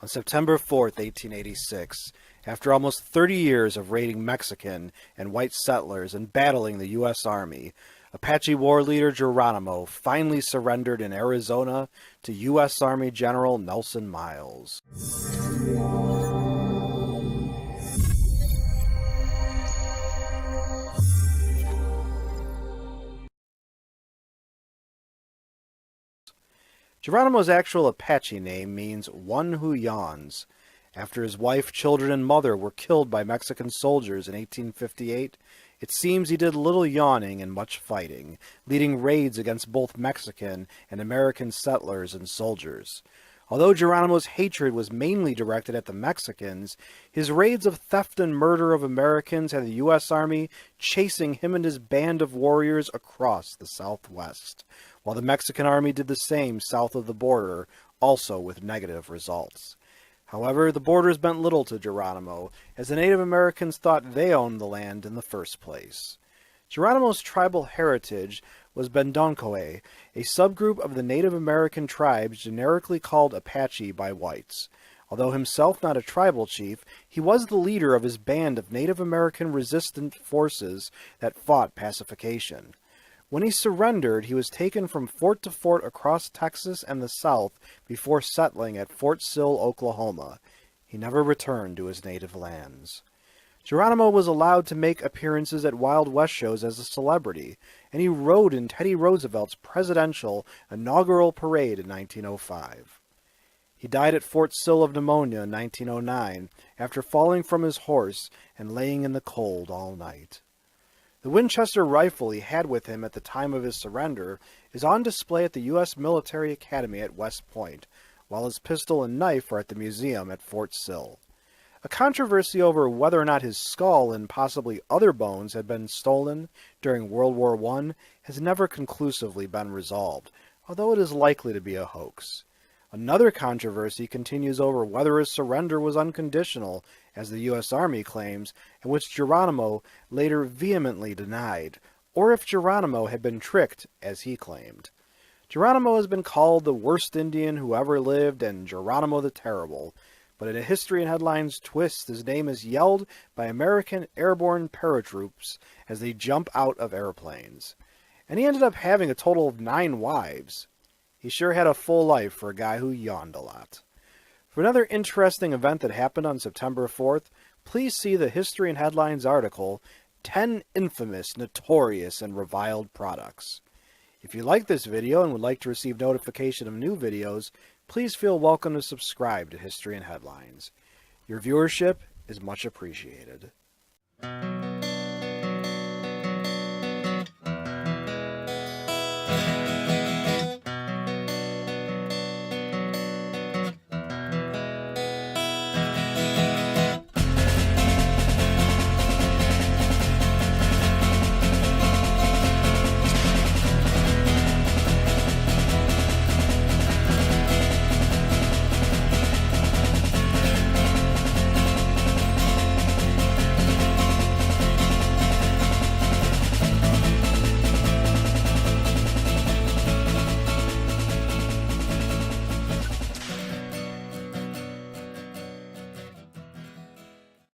On September 4th, 1886, after almost 30 years of raiding Mexican and white settlers and battling the U.S. Army, Apache war leader Geronimo finally surrendered in Arizona to U.S. Army General Nelson Miles. Geronimo's actual Apache name means one who yawns. After his wife, children, and mother were killed by Mexican soldiers in 1858, it seems he did little yawning and much fighting, leading raids against both Mexican and American settlers and soldiers. Although Geronimo's hatred was mainly directed at the Mexicans, his raids of theft and murder of Americans had the U.S. Army chasing him and his band of warriors across the Southwest, while the Mexican Army did the same south of the border, also with negative results. However, the borders meant little to Geronimo, as the Native Americans thought they owned the land in the first place. Geronimo's tribal heritage was Bendonkohe, a subgroup of the Native American tribes generically called Apache by whites. Although himself not a tribal chief, he was the leader of his band of Native American resistant forces that fought pacification. When he surrendered, he was taken from fort to fort across Texas and the South before settling at Fort Sill, Oklahoma. He never returned to his native lands. Geronimo was allowed to make appearances at Wild West shows as a celebrity, and he rode in Teddy Roosevelt's presidential inaugural parade in 1905. He died at Fort Sill of pneumonia in 1909 after falling from his horse and laying in the cold all night. The Winchester rifle he had with him at the time of his surrender is on display at the U.S. Military Academy at West Point, while his pistol and knife are at the museum at Fort Sill. A controversy over whether or not his skull and possibly other bones had been stolen during World War I has never conclusively been resolved, although it is likely to be a hoax. Another controversy continues over whether his surrender was unconditional, as the U.S. Army claims, and which Geronimo later vehemently denied, or if Geronimo had been tricked, as he claimed. Geronimo has been called the worst Indian who ever lived and Geronimo the Terrible, but in a History and Headlines twist, his name is yelled by American airborne paratroops as they jump out of airplanes. And he ended up having a total of 9 wives. He sure had a full life for a guy who yawned a lot. For another interesting event that happened on September 4th, please see the History and Headlines article, 10 Infamous, Notorious, and Reviled Products. If you like this video and would like to receive notification of new videos, please feel welcome to subscribe to History and Headlines. Your viewership is much appreciated.